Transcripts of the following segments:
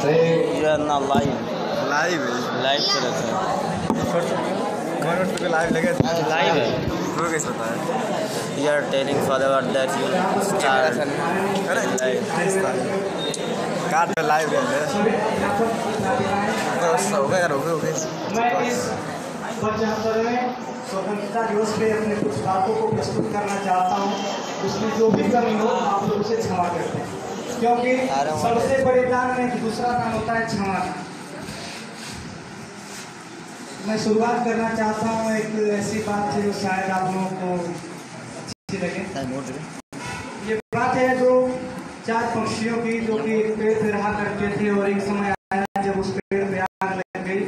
ये ना live live चल रहा है। लाइव लगे लाइव है। वो कैसे होता है? You are telling father that you start live. Card पे लाइव रहते हैं। हो गया मैं इस 75वें स्वतंत्रता दिवस पे अपने कुछ बातों को प्रस्तुत करना चाहता हूँ। उसमें जो भी कमी हो आप लोग उसे क्षमा करते हैं, क्योंकि सबसे बड़े दान में दूसरा दान होता है क्षमा। मैं शुरुआत करना चाहता हूँ एक ऐसी बात से जो शायद आप लोगों को अच्छी लगे। ये बात है जो 4 पक्षियों की, जो कि एक पेड़ पे रहा करते थे और एक समय आया जब उस पेड़ पे आग लग गई।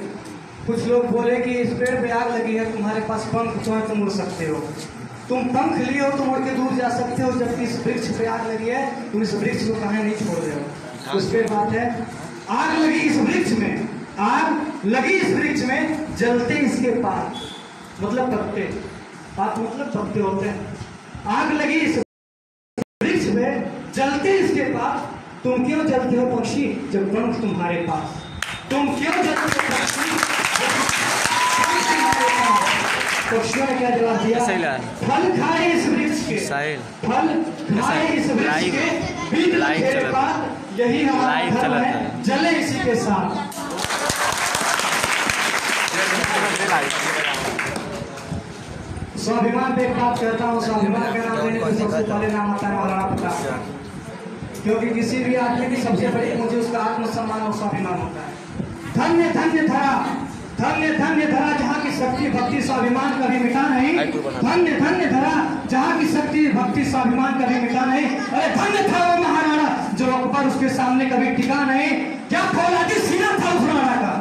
कुछ लोग बोले कि इस पेड़ पे आग लगी है, तुम्हारे पास पंख तो है, तुम उड़ सकते हो। तुम पंख लिए हो, तुम उड़ के दूर जा सकते हो, जबकि इस वृक्ष पे आग लगी है, तुम इस वृक्ष को कहाँ नहीं छोड़ रहे हो। उस पे बात है, आग लगी इस वृक्ष में, आग लगी इस वृक्ष में, जलते इसके पात मतलब पत्ते, पात मतलब पत्ते होते हैं। आग लगी इस वृक्ष में, जलते इसके पास। तुम क्यों जलते हो पक्षी जब पंख तुम्हारे पास? तुम क्यों जलते हो पक्षी? पक्षियों ने क्या जवाब दिया? फल खाए इस वृक्ष के, फल खाए इस वृक्ष के, बीज के पात, यही हमारा धर्म है, जले इसी के साथ। स्वाभिमान पे एक बात कहता हूँ। स्वाभिमान का नाम लेने से सबसे पहले नाम आता है महाराणा प्रताप, क्योंकि किसी भी आदमी की सबसे बड़ी मुझे उसका आत्मसम्मान और स्वाभिमान होता है। धन्य धन्य धरा, धन्य धन्य धरा जहाँ की शक्ति भक्ति स्वाभिमान कभी मिटा नहीं। धन्य धन्य धरा जहाँ की शक्ति भक्ति स्वाभिमान कभी मिटा नहीं। अरे धन्य था वो महाराणा जो अकबर उसके सामने कभी टिका नहीं। क्या फौलादी सीना था उस राणा का,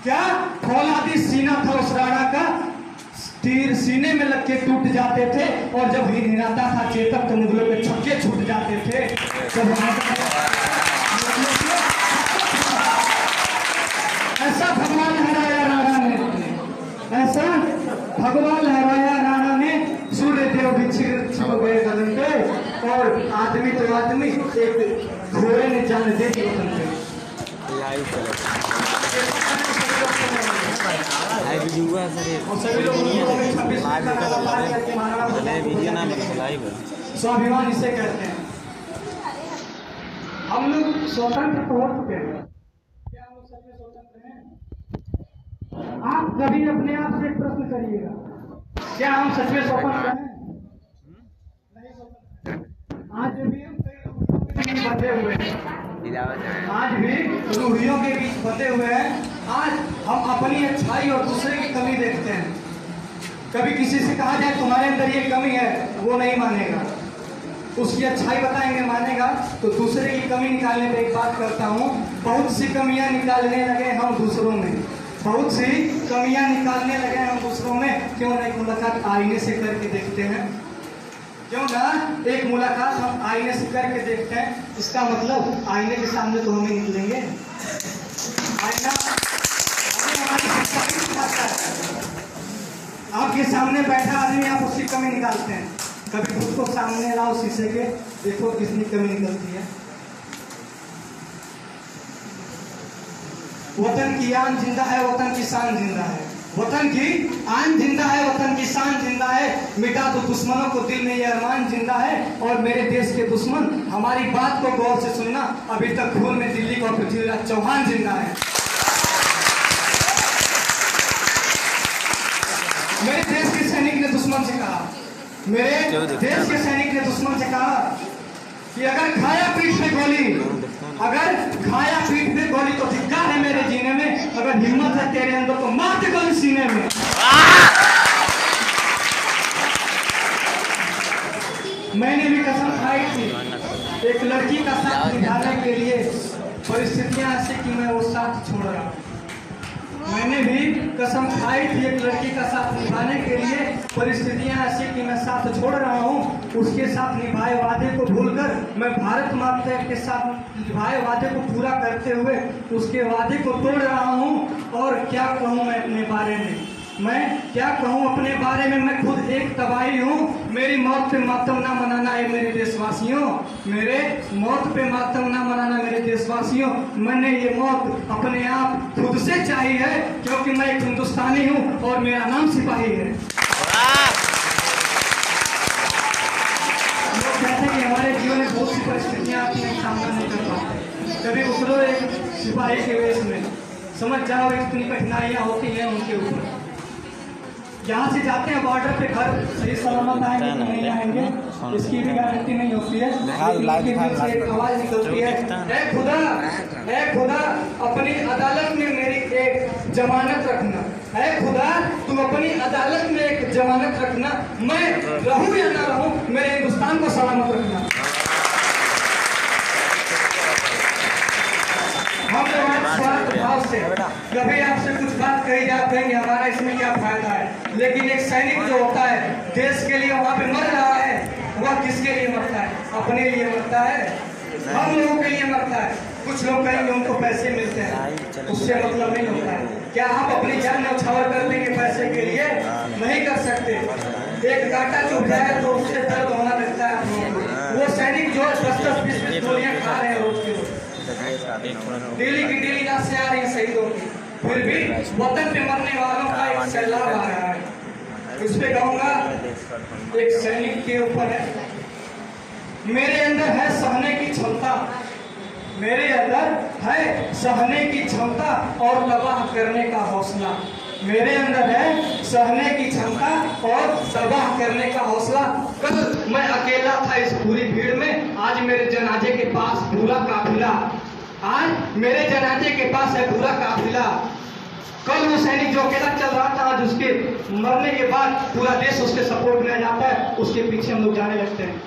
क्या फौलादी सीना था उस राणा का। तीर सीने में लग के टूट जाते थे और जब हिलाता था चेतक तो मुगलों के छक्के छूट जाते थे। ऐसा भगवान लहराया राणा ने, ऐसा भगवान लहराया राणा ने। सूर्य देव भी छिप गए गगन पे और आदमी तो आदमी एक घोड़े ने जान दे दी वतन पे। स्वाभिमान इसे कहते हैं। हम लोग स्वतंत्र हो चुके हैं। क्या हम लोग सच में स्वतंत्र हैं? आप कभी अपने आप से प्रश्न करिएगा, क्या हम सच में स्वतंत्र हैं? नहीं स्वतंत्र। आज भी हम कई रूढ़ियों के बीच बंधे हुए हैं, आज भी रूढ़ियों के बीच बंधे हुए हैं। आज हम अपनी अच्छाई और दूसरे की कमी देखते हैं। कभी किसी से कहा जाए तुम्हारे अंदर ये कमी है, वो नहीं मानेगा। उसकी अच्छाई बताएंगे मानेगा। तो दूसरे की कमी निकालने पे एक बात करता हूँ, बहुत सी कमियां निकालने लगे हम दूसरों में, बहुत सी कमियां निकालने लगे हम दूसरों में। क्यों ना एक मुलाकात आईने से करके देखते हैं? क्यों ना एक मुलाकात हम आईने से करके देखते हैं? इसका मतलब आईने के सामने तो हमें निकलेंगे। आईना हमारी शिक्षा भी सिखाता है। आपके सामने बैठा आदमी, आप उसकी कमी निकालते हैं। कभी खुद को सामने लाओ शीशे के, देखो कितनी कमी निकलती है। वतन की आन जिंदा है, वतन की शान जिंदा है। वतन की आन जिंदा है, वतन की शान जिंदा है। मिटा तो दुश्मनों को दिल में ये अरमान जिंदा है। और मेरे देश के दुश्मन हमारी बात को गौर से सुनना, अभी तक खून में दिल्ली का पृथ्वीराज चौहान जिंदा है। मेरे देश के सैनिक ने दुश्मन से कहा, मेरे देश के सैनिक ने दुश्मन से कहा कि अगर खाया पीठ पे गोली, अगर खाया पीठ पे गोली तो धिक्कार है मेरे जीने में। अगर हिम्मत है तेरे अंदर तो मार दे गोली सीने में। मैंने भी कसम खाई थी एक लड़की का साथ निभाने के लिए, परिस्थितियां ऐसी कि मैं वो साथ छोड़ रहा हूँ। मैंने भी कसम खाई थी एक लड़की का साथ निभाने के लिए, परिस्थितियां ऐसी कि मैं साथ छोड़ रहा हूँ। उसके साथ निभाए वादे को भूलकर मैं भारत माता के साथ निभाए वादे को पूरा करते हुए उसके वादे को तोड़ रहा हूँ। और क्या कहूँ मैं अपने बारे में, मैं क्या कहूँ अपने बारे में, मैं खुद एक तबाही हूँ। मेरी मौत पे मातम ना मनाना है मेरे देशवासियों, मेरे मौत पे मातम ना मनाना मेरे देशवासियों। मैंने ये मौत अपने आप खुद से चाही है, क्योंकि मैं एक हिंदुस्तानी हूँ और मेरा नाम सिपाही है। लोग कहते हैं कि हमारे जीवन में बहुत सी परिस्थितियाँ आती हैं, सामना नहीं कर पाते। कभी उतरो एक सिपाही के वेश में, समझ जाओ इतनी कठिनाइयाँ होती हैं उनके ऊपर। यहाँ से जाते हैं बॉर्डर पे, घर सही सलामत आएंगे कि नहीं आएंगे इसकी भी गारंटी नहीं होती है। एक आवाज निकलती है, ऐ खुदा अपनी अदालत में मेरी एक जमानत रखना, ऐ खुदा तुम अपनी अदालत में एक जमानत रखना, मैं रहूं या ना रहूं मेरे हिंदुस्तान को सलामत रखना। हम लोग स्वार्थ भाव से कभी आपसे कुछ बात कही जाती है, हमारा इसमें क्या फायदा है, लेकिन एक सैनिक जो होता है देश के लिए वहाँ पे मर रहा है, वह किसके लिए मरता है? अपने लिए मरता है, हम लोगों के लिए मरता है। कुछ लोग कहेंगे उनको पैसे मिलते हैं, उससे मतलब नहीं होता है। क्या हम अपनी जान न्यौछावर कर देंगे पैसे के लिए? नहीं कर सकते। एक कांटा चुभ जाए तो उससे दर्द होना लगता है। वो सैनिक जो 10-10 20-20 गोलियां खा रहे हैं रोज की रोज, डेली की डेली लाश से आ रही है शहीदों की, फिर भी वतन पे मरने वालों का एक सैलाब आ रहा है। इस पे कहूँगा एक सैनिक के ऊपर है, मेरे अंदर है सहने की क्षमता, मेरे अंदर है सहने की क्षमता और तबाह करने का हौसला, मेरे अंदर है सहने की क्षमता और तबाह करने का हौसला। कल मैं अकेला था इस पूरी भीड़ में, आज मेरे जनाजे के पास पूरा काफिला, आज मेरे जनाजे के पास है पूरा काफिला। कल वो सैनिक जो अकेला चल रहा था, आज उसके मरने के बाद पूरा देश उसके सपोर्ट में आ जाता है, उसके पीछे हम लोग जाने लगते हैं।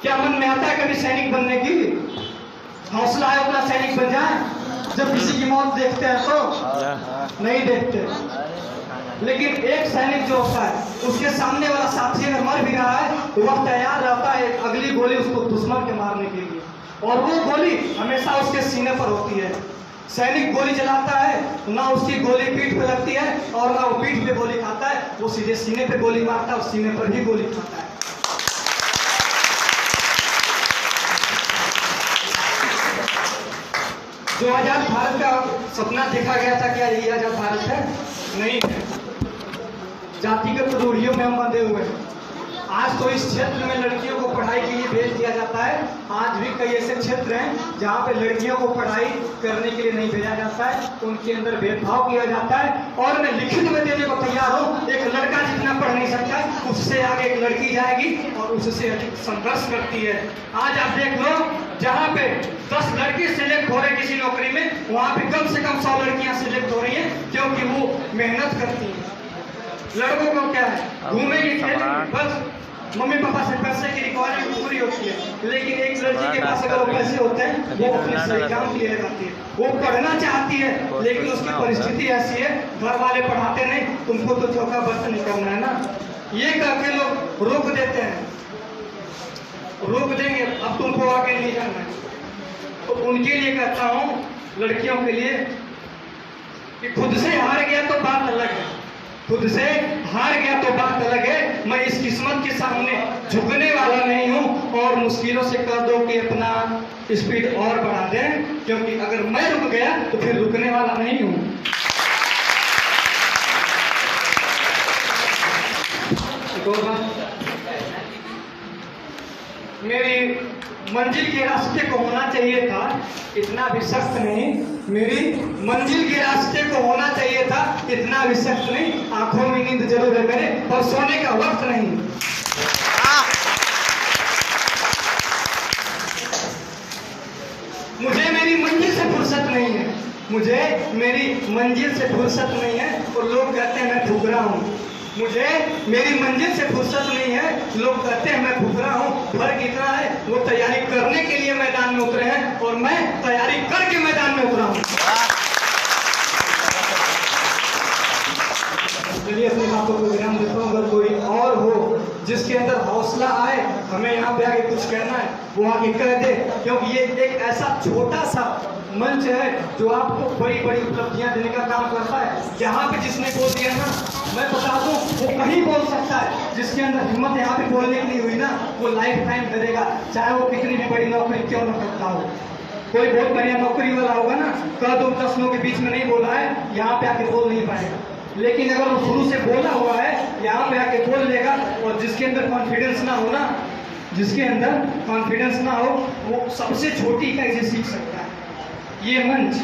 क्या मन में आता है कभी सैनिक बनने की? हौसला है अपना सैनिक बन जाए? जब किसी की मौत देखते हैं तो नहीं देखते, लेकिन एक सैनिक जो होता है उसके सामने वाला साथी अगर मर भी रहा है तो वह तैयार रहता है अगली गोली उसको दुश्मन के मारने के लिए, और वो गोली हमेशा उसके सीने पर होती है। सैनिक गोली चलाता है ना उसकी गोली पीठ पे लगती है और ना वो पीठ पे गोली खाता है, वो सीधे सीने पे गोली मारता है और सीने पर ही गोली खाता है। जो आजाद भारत का सपना देखा गया था, क्या यही आजाद भारत है? नहीं है। जातिगत रूढ़ियों में हम बंधे हुए हैं। आज तो इस क्षेत्र में लड़कियों को पढ़ाई के लिए भेज दिया जाता है, आज भी कई ऐसे क्षेत्र हैं जहाँ पे लड़कियों को पढ़ाई करने के लिए नहीं भेजा जाता है, उनके अंदर भेदभाव किया जाता है। और मैं लिखित में देने को तैयार हूँ, एक लड़का जितना पढ़ नहीं सकता उससे आगे एक लड़की जाएगी और उससे अधिक संघर्ष करती है। आज आप देख लो, जहाँ पे 10 लड़के सिलेक्ट हो रहे किसी नौकरी में, वहाँ पे कम से कम 100 लड़कियाँ सिलेक्ट हो रही हैं, क्योंकि वो मेहनत करती हैं। लड़कों को क्या है, घूमेंगे बस, मम्मी पापा से पैसे की रिक्वायरमेंट पूरी होती है, लेकिन एक लड़की के पास अगर वो पैसे होते हैं वो अपने सही काम के लिए लगाती है। वो पढ़ना चाहती है लेकिन उसकी परिस्थिति ऐसी है, घर वाले पढ़ाते नहीं, तुमको तो चौका बर्तन नहीं करना है ना, ये कह के लोग रोक देते हैं, रोक देंगे अब तुमको आगे नहीं जाना है। तो उनके लिए कहता हूँ, लड़कियों के लिए, कि खुद से हार गया तो बात अलग है, खुद से हार गया तो बात अलग है। मैं इस किस्मत के सामने झुकने वाला नहीं हूँ, और मुश्किलों से कह दो कि अपना स्पीड और बढ़ा दें, क्योंकि अगर मैं रुक गया तो फिर रुकने वाला नहीं हूँ। मेरी मंजिल के रास्ते को होना चाहिए था इतना भी सख्त नहीं, मेरी मंजिल के रास्ते को होना चाहिए था इतना भी सख्त नहीं। आंखों में नींद जरूर है मेरे, पर सोने का वक्त नहीं। मुझे मेरी मंजिल से फुर्सत नहीं है, मुझे मेरी मंजिल से फुर्सत नहीं है, और लोग कहते हैं मैं फुकरा हूँ। मुझे मेरी मंजिल से फुर्सत नहीं है, लोग कहते हैं मैं फुकरा हूँ। फर्क इतना है, वो तैयारी करने के लिए मैदान में उतरे हैं और मैं तैयारी करके मैदान में उतरा हूँ। चलिए अपनी बातों को विराम देता हूँ। अगर कोई और हो जिसके अंदर हौसला आए, हमें यहाँ पे आके कुछ कहना है, वो आके कह दे, क्योंकि ये एक ऐसा छोटा सा मंच है जो आपको बड़ी बड़ी उपलब्धियां देने का काम करता है। यहाँ पे जिसने बोल दिया ना, मैं बता दूं, वो कहीं बोल सकता है। जिसके अंदर हिम्मत यहाँ पे बोलने की नहीं हुई ना, वो लाइफ टाइम करेगा, चाहे वो कितनी भी बड़ी नौकरी क्यों न करता हो। कोई बहुत बढ़िया नौकरी वाला होगा ना, कह दो 10 लोगों के बीच में नहीं बोला है, यहाँ पे आके बोल नहीं पाएगा। लेकिन अगर वो शुरू से बोला हुआ है, यहाँ पे आके बोल लेगा। और जिसके अंदर कॉन्फिडेंस ना हो ना, जिसके अंदर कॉन्फिडेंस ना हो, वो सबसे छोटी इकाई से सीख सकता है। ये मंच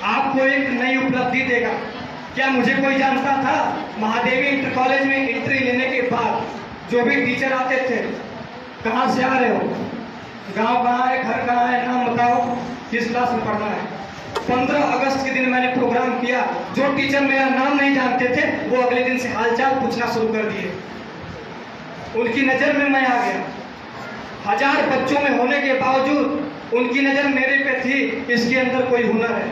आपको एक नई उपलब्धि देगा। क्या मुझे कोई जानता था? महादेवी इंटर कॉलेज में एंट्री लेने के बाद जो भी टीचर आते थे, कहाँ से आ रहे हो, गांव कहाँ है, घर कहाँ है, नाम बताओ, किस क्लास में पढ़ना है। 15 अगस्त के दिन मैंने प्रोग्राम किया। जो टीचर मेरा नाम नहीं जानते थे, वो अगले दिन से हालचाल पूछना शुरू कर दिए। उनकी नज़र में मैं आ गया। 1000 बच्चों में होने के बावजूद उनकी नज़र मेरे पे थी। इसके अंदर कोई हुनर है,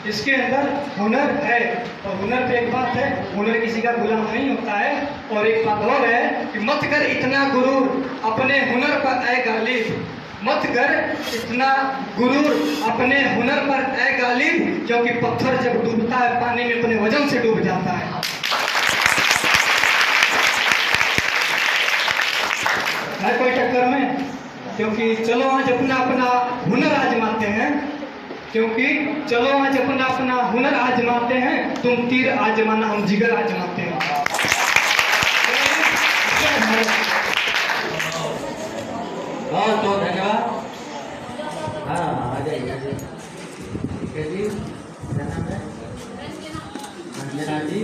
इसके अंदर हुनर है। और हुनर पे एक बात है, हुनर किसी का गुलाम नहीं होता है। और एक बात और है कि मत कर इतना गुरूर अपने हुनर पर ऐ गालिब, मत कर इतना गुरूर अपने हुनर पर ऐ गालिब, क्योंकि पत्थर जब डूबता है पानी में अपने वजन से डूब जाता है। है कोई टक्कर में? क्योंकि चलो आज अपना अपना हुनर आजमाते हैं, क्योंकि चलो आज अपना अपना हुनर आजमाते हैं। तुम तीर आजमाना, हम जिगर आजमाते हैं। बहुत बहुत धन्यवाद। हाँ, आ जाइए। जी, क्या नाम है? अंजना जी।